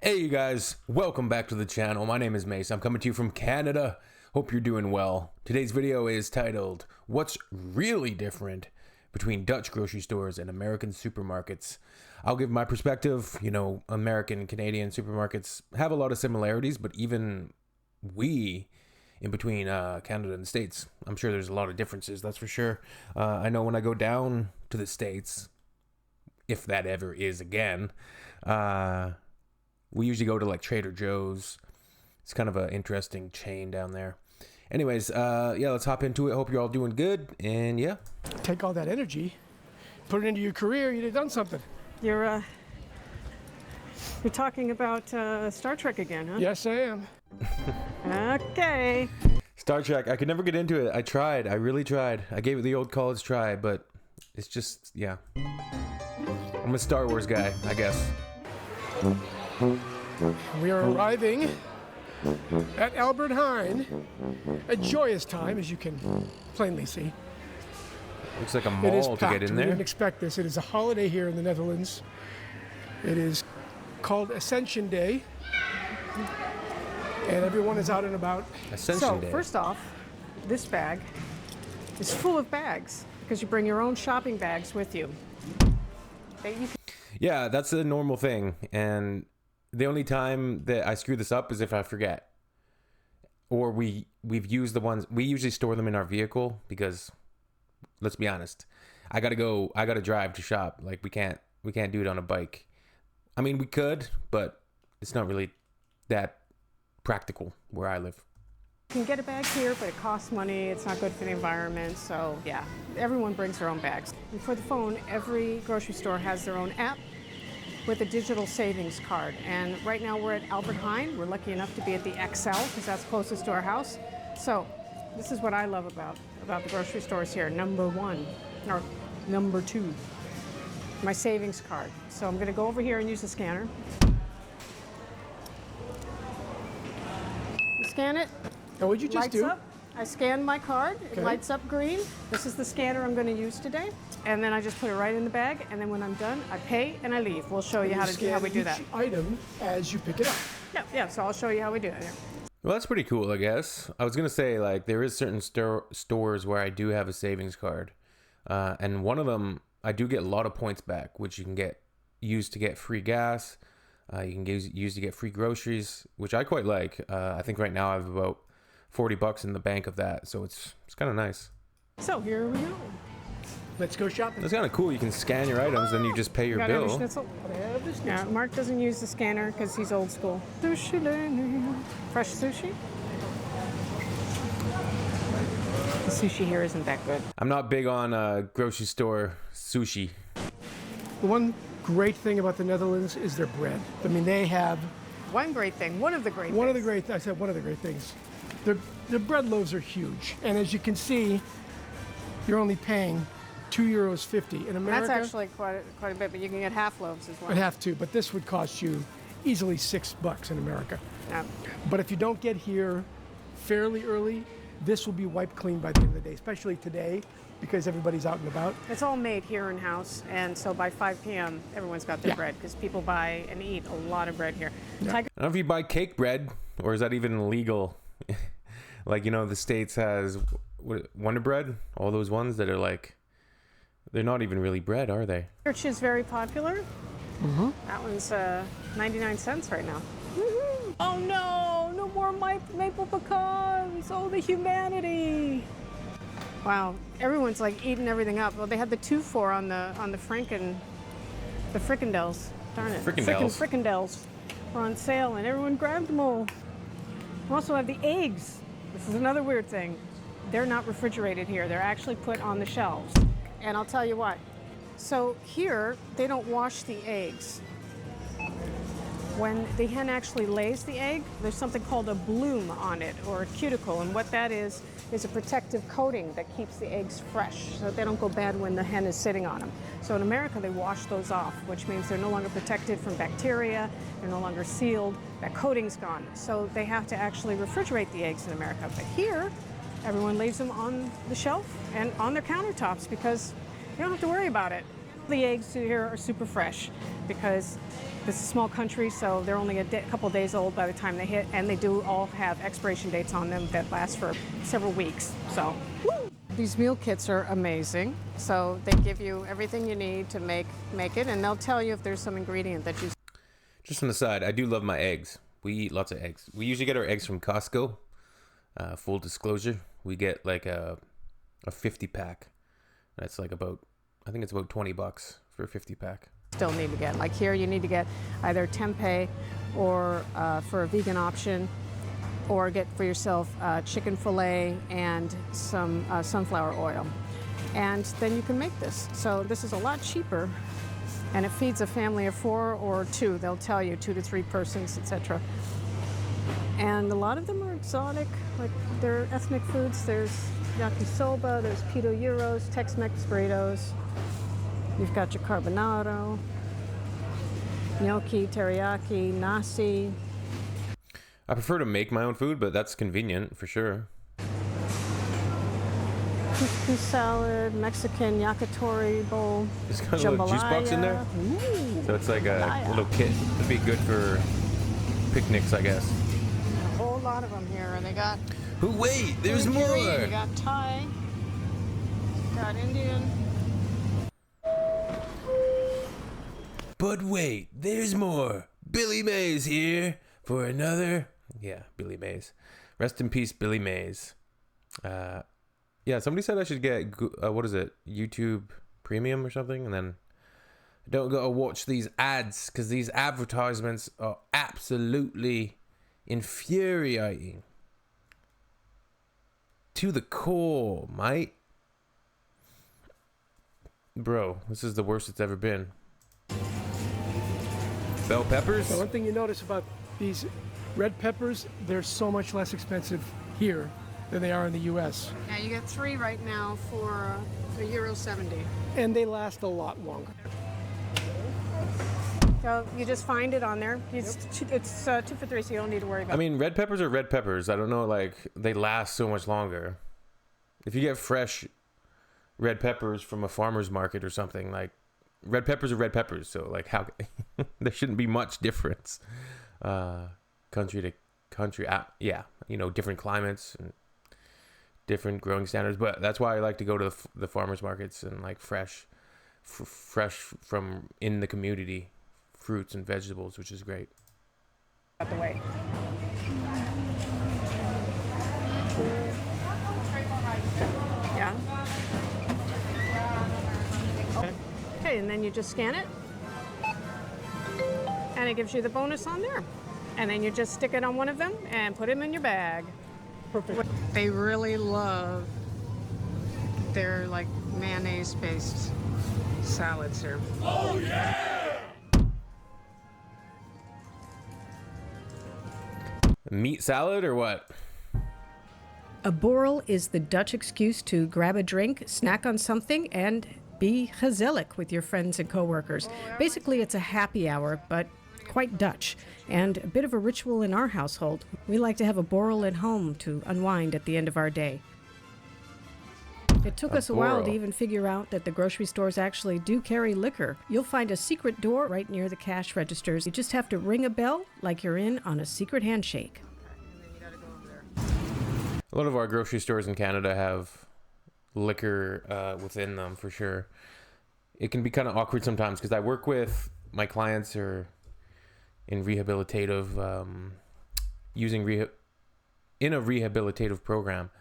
Hey you guys, welcome back to the channel. My name is Mace. I'm coming to you from Canada. Hope you're doing well. Today's video is titled, What's Really Different Between Dutch Grocery Stores and American Supermarkets? I'll give my perspective. You know, American and Canadian supermarkets have a lot of similarities, but even in between Canada and the States, I'm sure there's a lot of differences, that's for sure. I know when I go down to the States, if that ever is again, we usually go to like Trader Joe's. It's kind of an interesting chain down there. Anyways, yeah, let's hop into it. Hope you're all doing good. And yeah. Take all that energy, put it into your career, you'd have done something. You're talking about Star Trek again, huh? Yes, I am. Okay. Star Trek, I could never get into it. I tried. I really tried. I gave it the old college try, but it's just, yeah. I'm a Star Wars guy, I guess. We are arriving at Albert Heijn. A joyous time, as you can plainly see. Looks like a It is mall to packed. get in We there. didn't expect this. It is a holiday here in the Netherlands. It is called Ascension Day. And everyone is out and about. Ascension So, Day. first off, this bag is full of bags because you bring your own shopping bags with you. Yeah, that's a normal thing. And the only time that I screw this up is if I forget. Or we've used the ones, we usually store them in our vehicle because, let's be honest, I gotta drive to shop. Like we can't do it on a bike. I mean, we could, but it's not really that practical where I live. You can get a bag here, but it costs money. It's not good for the environment. So yeah, everyone brings their own bags. And for the phone, every grocery store has their own app with a digital savings card. And right now we're at Albert Heijn. We're lucky enough to be at the XL because that's closest to our house. So this is what I love about the grocery stores here. Number one, or number two, my savings card. So I'm gonna go over here and use the scanner. Scan it. And what'd you just Lights do? up. I scan my card. It Okay. lights up green. This is the scanner I'm going to use today. And then I just put it right in the bag. And then when I'm done, I pay and I leave. We'll show you how we do that. Each item as you pick it up. Yeah. So I'll show you how we do it. Well, that's pretty cool, I guess. I was gonna say, like, there is certain stores where I do have a savings card, and one of them I do get a lot of points back, which you can use to get free gas. You can use to get free groceries, which I quite like. I think right now I have about $40 in the bank of that, so it's kind of nice. So here we go. Let's go shopping. It's kind of cool. You can scan your items, then you just pay your Got any bill. schnitzel? I have this Yeah, next Mark doesn't use the scanner because he's old school. Sushi lane. Fresh sushi? The sushi here isn't that good. I'm not big on grocery store sushi. The one great thing about the Netherlands is their bread. I mean, they have One great thing. One of the great one of the things. great. I said one of the great things. Their bread loaves are huge, and as you can see, you're only paying €2.50 in America. That's actually quite a bit, but you can get half loaves as well. I'd have to, but this would cost you easily $6 in America. Yeah. But if you don't get here fairly early, this will be wiped clean by the end of the day, especially today because everybody's out and about. It's all made here in house, and so by 5 p.m. everyone's got their Yeah. bread because people buy and eat a lot of bread here. Yeah. Tiger I don't know if you buy cake bread, or is that even legal? Like, you know, the States has Wonder Bread, all those ones that are like, they're not even really bread, are they? Church is very popular. Mm-hmm. That one's 99 cents right now. Woo-hoo. Oh no, no more maple pecans. Oh, the humanity. Wow, everyone's like eating everything up. Well, they had the 2-for on the fricandels. Darn it. Fricandels. Fricandels were on sale and everyone grabbed them all. We also have the eggs. This is another weird thing. They're not refrigerated here. They're actually put on the shelves. And I'll tell you what. So here, they don't wash the eggs. When the hen actually lays the egg, there's something called a bloom on it, or a cuticle. And what that is a protective coating that keeps the eggs fresh so they don't go bad when the hen is sitting on them. So in America, they wash those off, which means they're no longer protected from bacteria, they're no longer sealed, that coating's gone. So they have to actually refrigerate the eggs in America. But here, everyone leaves them on the shelf and on their countertops because you don't have to worry about it. The eggs here are super fresh because this is a small country, so they're only a couple days old by the time they hit, and they do all have expiration dates on them that last for several weeks. So, woo! These meal kits are amazing. So they give you everything you need to make it, and they'll tell you if there's some ingredient that you. Just on the side, I do love my eggs. We eat lots of eggs. We usually get our eggs from Costco. Full disclosure, we get like a 50 pack. That's like I think it's about $20 for a 50 pack. Still need to get, like here you need to get either tempeh or for a vegan option, or get for yourself chicken fillet and some sunflower oil, and then you can make this. So this is a lot cheaper, and it feeds a family of 4 or 2. They'll tell you 2 to 3 persons, etc. And a lot of them are exotic, like they're ethnic foods. There's yakisoba, there's pito gyros, Tex-Mex burritos. You've got your carbonado, gnocchi, teriyaki, nasi. I prefer to make my own food, but that's convenient for sure. Couscous salad, Mexican yakitori bowl. There's got a little juice box in there. Ooh, So it's like a little kit. It'd be good for picnics, I guess. a whole lot of them here, and they got. Oh, wait, there's more. You got Thai, got Indian. But wait, there's more. Billy Mays here for another. Yeah, Billy Mays. Rest in peace, Billy Mays. Yeah, somebody said I should get, what is it, YouTube Premium or something? And then I don't go to watch these ads because these advertisements are absolutely infuriating. To the core, mate. Bro, this is the worst it's ever been. Bell peppers? Now, one thing you notice about these red peppers, they're so much less expensive here than they are in the U.S. Yeah, you get 3 right now for €1.70. And they last a lot longer. So you just find it on there. It's 2 for $3, so you don't need to worry about it. I mean, red peppers are red peppers. I don't know, like, they last so much longer. If you get fresh red peppers from a farmer's market or something, like, red peppers are red peppers. So, like, how there shouldn't be much difference. Country to country. Yeah, you know, different climates and different growing standards. But that's why I like to go to the farmer's markets and, like, fresh from in the community fruits and vegetables, which is great. Out the way. Yeah. Okay, and then you just scan it, and it gives you the bonus on there. And then you just stick it on one of them and put them in your bag. Perfect. They really love their, like, mayonnaise-based salads here. Oh yeah! Meat salad or what? A borrel is the Dutch excuse to grab a drink, snack on something, and be gezellig with your friends and coworkers. Basically, it's a happy hour, but quite Dutch, and a bit of a ritual in our household. We like to have a borrel at home to unwind at the end of our day. It took us a while to even figure out that the grocery stores actually do carry liquor. You'll find a secret door right near the cash registers. You just have to ring a bell like you're in on a secret handshake. A lot of our grocery stores in Canada have liquor within them for sure. It can be kind of awkward sometimes because I work with my clients are in rehabilitative, in a rehabilitative program.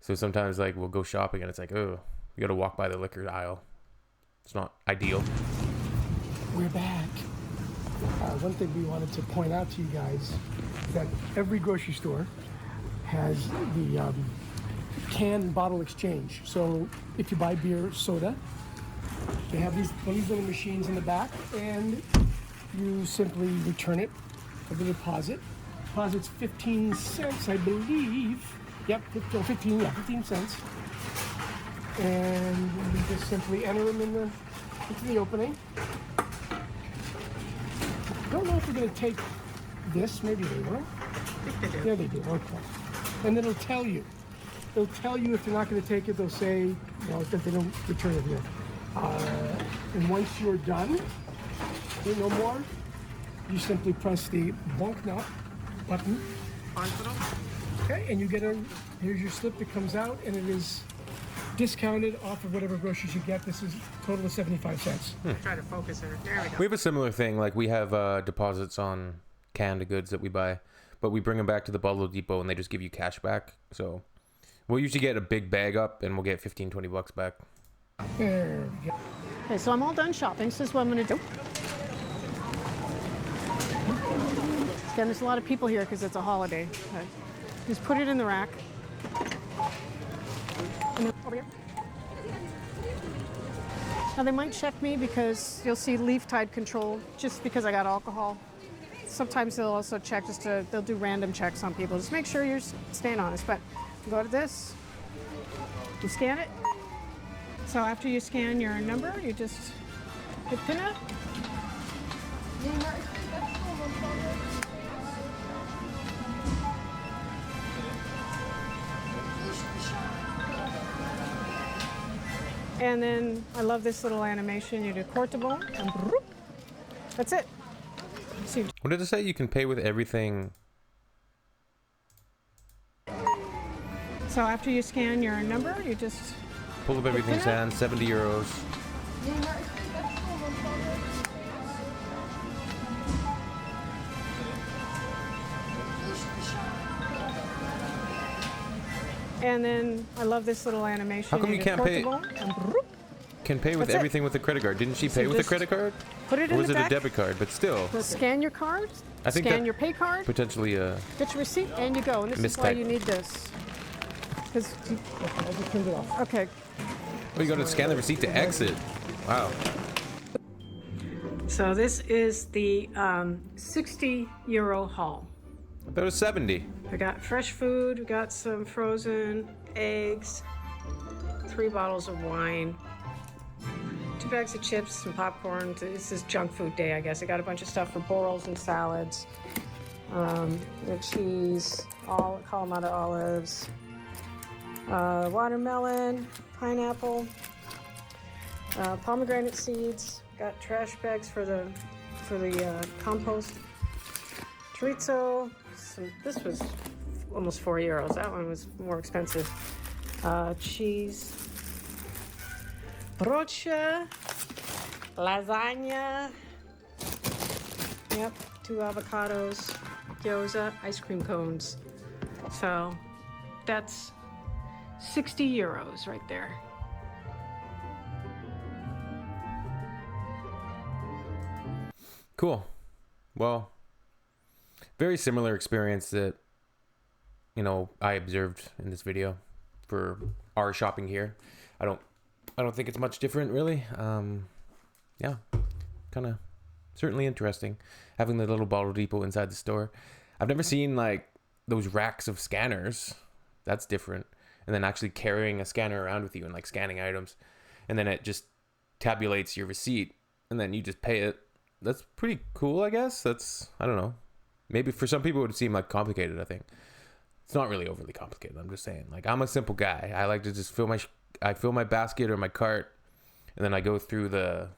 So sometimes, like, we'll go shopping and it's like, oh, you got to walk by the liquor aisle. It's not ideal. We're back. One thing we wanted to point out to you guys is that every grocery store has the can and bottle exchange. So if you buy beer, soda, they have these little machines in the back, and you simply return it for the deposit. Deposit's 15 cents, I believe. Yep, 15 cents. And you just simply enter them into the opening. I don't know if they're going to take this. Maybe they will. I think they do. Yeah, they do. Okay. And it'll tell you. They'll tell you if they're not going to take it. They'll say, that they don't return it here. And once you're done, no more, you simply press the bunk nut button. Okay, and you get here's your slip that comes out, and it is discounted off of whatever groceries you get. This is a total of 75 cents. Try to focus it. There we go. We have a similar thing. Like we have deposits on canned goods that we buy, but we bring them back to the Bottle Depot and they just give you cash back. So we'll usually get a big bag up and we'll get 15-20 bucks back. There we go. Okay, so I'm all done shopping. So this is what I'm going to do. Again, there's a lot of people here because it's a holiday. Okay. Just put it in the rack. And then over here. Now they might check me because you'll see leaf tide control just because I got alcohol. Sometimes they'll also check they'll do random checks on people. Just make sure you're staying honest. But go to this, you scan it. So after you scan your number, you just hit pin it. And then I love this little animation. You do portable, and broop. That's it. See. What did it say? You can pay with everything. So after you scan your number, you just Pull up everything, San. 70 euros. and then I love this little animation. How come you do can't pay? portable, and broop. Can pay with That's it. everything with a credit card. Didn't she So pay with a just credit card? Put it Or in was the it a deck. debit card? But still, Scan your card. I think Scan that- your pay card. potentially Get your receipt, and you go. And this is why Mistype. you need this. Because I just turned it off. okay. Oh, you got to scan the receipt to exit. Wow. So this is the 60 euro haul. That was 70. We got fresh food, we got some frozen eggs, 3 bottles of wine, 2 bags of chips, some popcorn. This is junk food day, I guess. I got a bunch of stuff for borals and salads, the cheese, all Kalamata olives, watermelon, pineapple, pomegranate seeds. Got trash bags for the compost. Chorizo. This was almost 4 euros. That one was more expensive. Cheese. Brocha. Lasagna. Yep. 2 avocados. Gyoza. Ice cream cones. So that's 60 euros right there. Cool. Well, very similar experience that, I observed in this video for our shopping here. I don't think it's much different, really. Yeah, kind of certainly interesting having the little Bottle Depot inside the store. I've never seen like those racks of scanners. That's different. And then actually carrying a scanner around with you and like scanning items, and then it just tabulates your receipt, and then you just pay it. That's pretty cool, I guess. I don't know. Maybe for some people it would seem like complicated, I think. It's not really overly complicated. I'm just saying. Like, I'm a simple guy. I like to just fill my basket or my cart, and then I go through the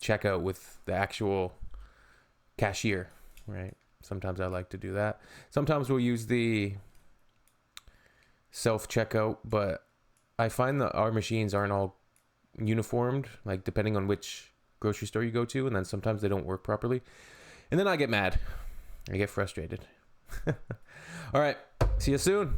checkout with the actual cashier, right? Sometimes I like to do that. Sometimes we'll use the self-checkout, but I find that our machines aren't all uniformed, like depending on which grocery store you go to, and then sometimes they don't work properly, and then I get mad. I get frustrated. All right, see you soon.